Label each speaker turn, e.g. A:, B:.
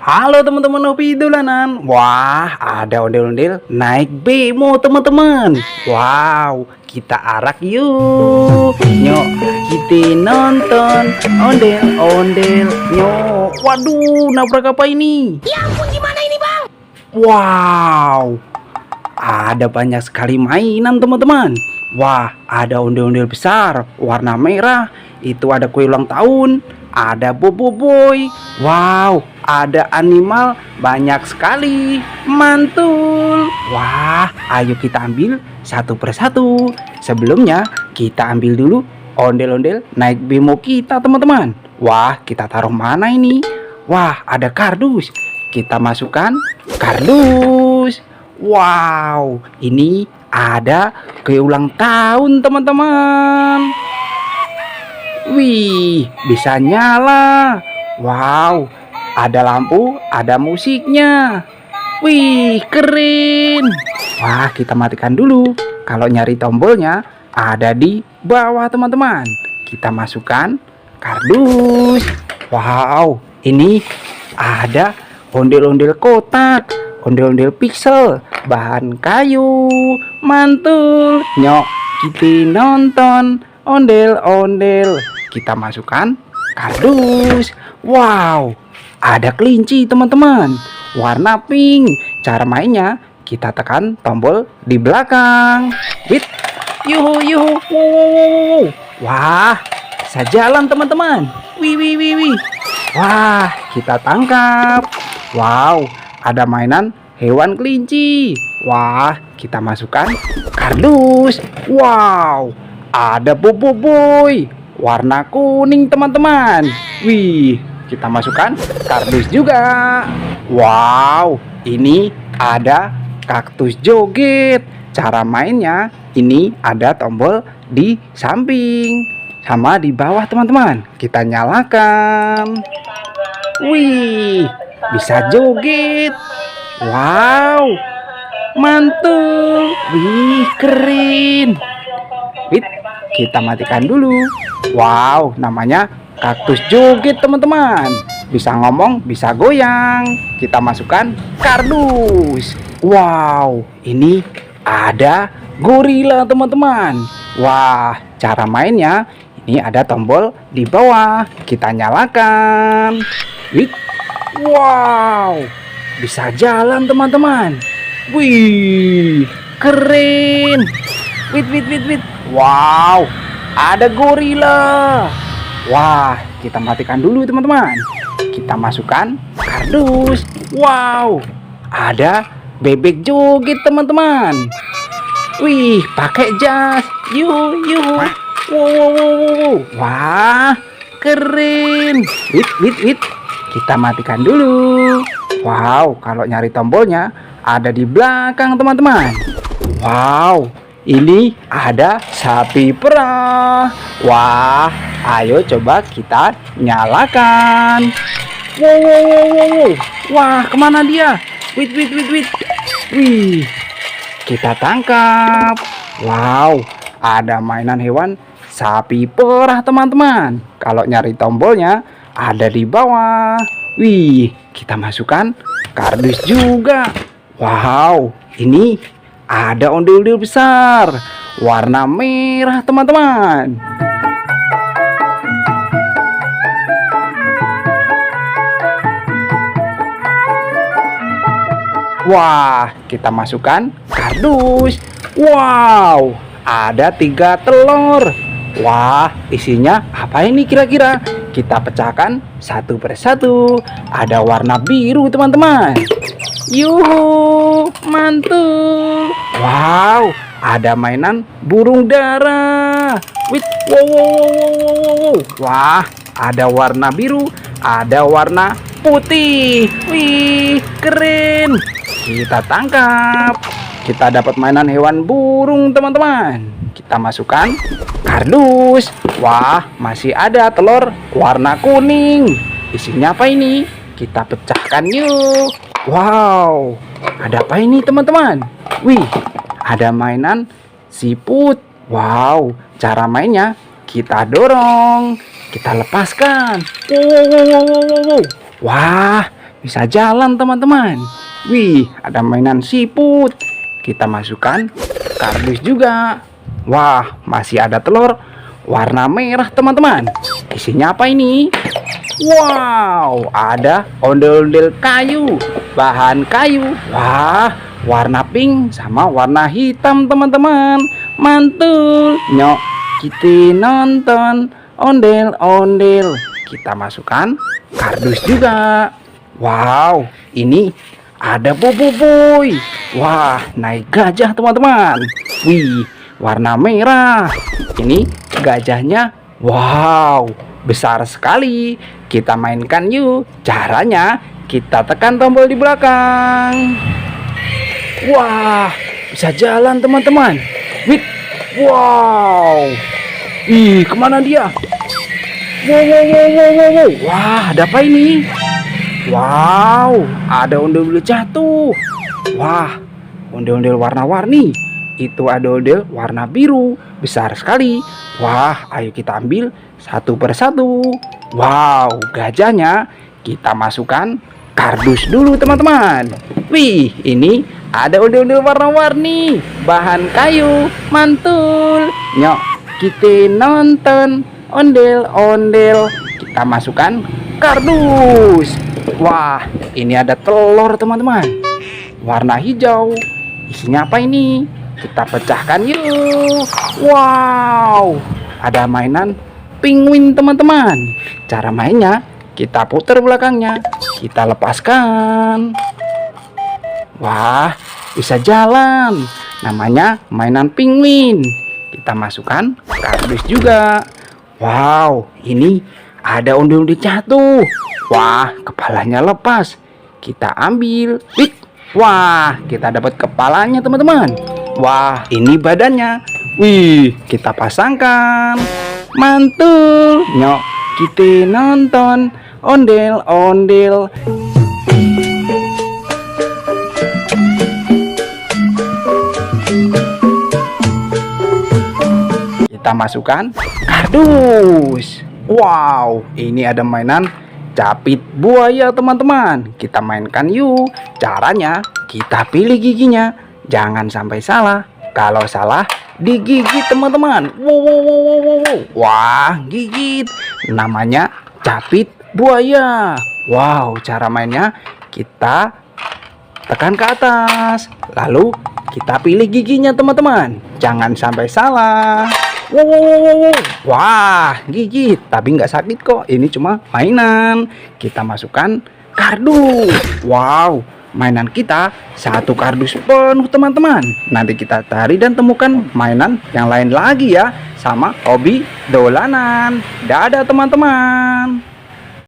A: Halo teman-teman hobi dolanan. Wah, ada ondel-ondel naik bemo teman-teman. Wow, kita arak yuk. Nyok, kita nonton ondel-ondel. Nyok, waduh, nabrak apa ini?
B: Ya ampun, gimana ini bang?
A: Wow, ada banyak sekali mainan teman-teman. Wah, ada ondel-ondel besar warna merah. Itu ada kue ulang tahun. Ada boboiboy. Wow, ada animal banyak sekali. Mantul. Wah, ayo kita ambil satu persatu. Sebelumnya kita ambil dulu ondel-ondel naik bemo kita teman-teman. Wah, kita taruh mana ini? Wah, ada kardus. Kita masukkan kardus. Wow, ini ada kue ulang tahun teman-teman. Wih, bisa nyala. Wow, ada lampu, ada musiknya. Wih, keren. Wah, kita matikan dulu. Kalau nyari tombolnya ada di bawah teman-teman. Kita masukkan kardus. Wow, ini ada ondel-ondel kotak, ondel-ondel pixel, bahan kayu. Mantul. Nyok, kita nonton ondel-ondel. Kita masukkan kardus. Wow, ada kelinci teman-teman, warna pink. Cara mainnya kita tekan tombol di belakang. Wit, yuhu yuhu. Wow. Wah, bisa jalan teman-teman. Wih wih wih wih. Wah, kita tangkap. Wow, ada mainan hewan kelinci. Wah, kita masukkan kardus. Wow, ada boboiboy warna kuning teman-teman. Wih, kita masukkan kardus juga. Wow, ini ada kaktus joget. Cara mainnya ini ada tombol di samping sama di bawah teman-teman. Kita nyalakan. Wih, bisa joget. Wow, mantul. Wih, keren. Wih, kita matikan dulu. Wow, namanya kaktus joget teman-teman. Bisa ngomong, bisa goyang. Kita masukkan kardus. Wow, ini ada gorila teman-teman. Wah, cara mainnya ini ada tombol di bawah. Kita nyalakan. Wih, wow, bisa jalan teman-teman. Wih, keren. Wit wit wit wit. Wow, ada gorila. Wah, kita matikan dulu teman-teman. Kita masukkan kardus. Wow, ada bebek joget teman-teman. Wih, pakai jas. Yuhu yuhu. Wow, wah, keren. Wit wit wit. Kita matikan dulu. Wow, kalau nyari tombolnya ada di belakang teman-teman. Wow, ini ada sapi perah. Wah, ayo coba kita nyalakan. Wow, wow, wow, wow. Wah, kemana dia? Wait, wait, wait, wait. Wih, kita tangkap. Wow, ada mainan hewan sapi perah teman-teman. Kalau nyari tombolnya ada di bawah. Wih, kita masukkan kardus juga. Wow, ini ada ondel-ondel besar warna merah teman-teman. Wah, kita masukkan kardus. Wow, ada 3 telur. Wah, isinya apa ini kira-kira? Kita pecahkan satu persatu. Ada warna biru teman-teman. Yuhu, mantul. Wow, ada mainan burung dara. Wih, wow, wow, wow, wow, wow. Wah, ada warna biru, ada warna putih. Wih, keren. Kita tangkap. Kita dapat mainan hewan burung teman-teman. Kita masukkan kardus. Wah, masih ada telur warna kuning. Isinya apa ini? Kita pecahkan yuk. Wow, ada apa ini teman-teman? Wih, ada mainan siput. Wow, cara mainnya kita dorong, kita lepaskan. Wow. Wah, bisa jalan teman-teman. Wih, ada mainan siput. Kita masukkan kardus juga. Wah, masih ada telur warna merah teman-teman. Isinya apa ini? Wow, ada ondel-ondel kayu, bahan kayu. Wah, warna pink sama warna hitam teman-teman. Mantul. Nyok, kita nonton ondel-ondel. Kita masukkan kardus juga. Wow, ini ada Boboiboy. Wah, naik gajah teman-teman. Wih, warna merah. Ini gajahnya. Wow, besar sekali. Kita mainkan yuk. Caranya kita tekan tombol di belakang. Wah, bisa jalan teman-teman. Wih, wow. Ih, kemana dia? Wow. Wah, ada apa ini? Wow, ada ondel-ondel jatuh. Wah, ondel-ondel warna-warni. Itu ada ondel warna biru, besar sekali. Wah, ayo kita ambil satu persatu. Wow, gajahnya kita masukkan kardus dulu teman-teman. Wih, ini ada ondel-ondel warna-warni, bahan kayu, mantul. Nyok, kita nonton ondel-ondel. Kita masukkan kardus. Wah, ini ada telur teman-teman, warna hijau. Isinya apa ini? Kita pecahkan yuk. Wow, ada mainan penguin teman-teman. Cara mainnya, kita putar belakangnya, kita lepaskan. Wah, bisa jalan. Namanya mainan penguin. Kita masukkan kardus juga. Wow, ini ada ondel-ondel jatuh. Wah, kepalanya lepas. Kita ambil. Wah, kita dapat kepalanya teman-teman. Wah, ini badannya. Wih, kita pasangkan. Mantul. Nyok, kita nonton ondel-ondel. Kita masukkan kardus. Wow, ini ada mainan capit buaya teman-teman. Kita mainkan yuk. Caranya kita pilih giginya, jangan sampai salah. Kalau salah digigit teman-teman. Wow. Wah, gigit. Namanya capit buaya. Wow, cara mainnya kita tekan ke atas, lalu kita pilih giginya teman-teman, jangan sampai salah. Wow. Wah, gigit, tapi nggak sakit kok. Ini cuma mainan. Kita masukkan kardus. Wow, mainan kita satu kardus penuh teman-teman. Nanti kita cari dan temukan mainan yang lain lagi ya, sama hobi dolanan. Dadah teman-teman.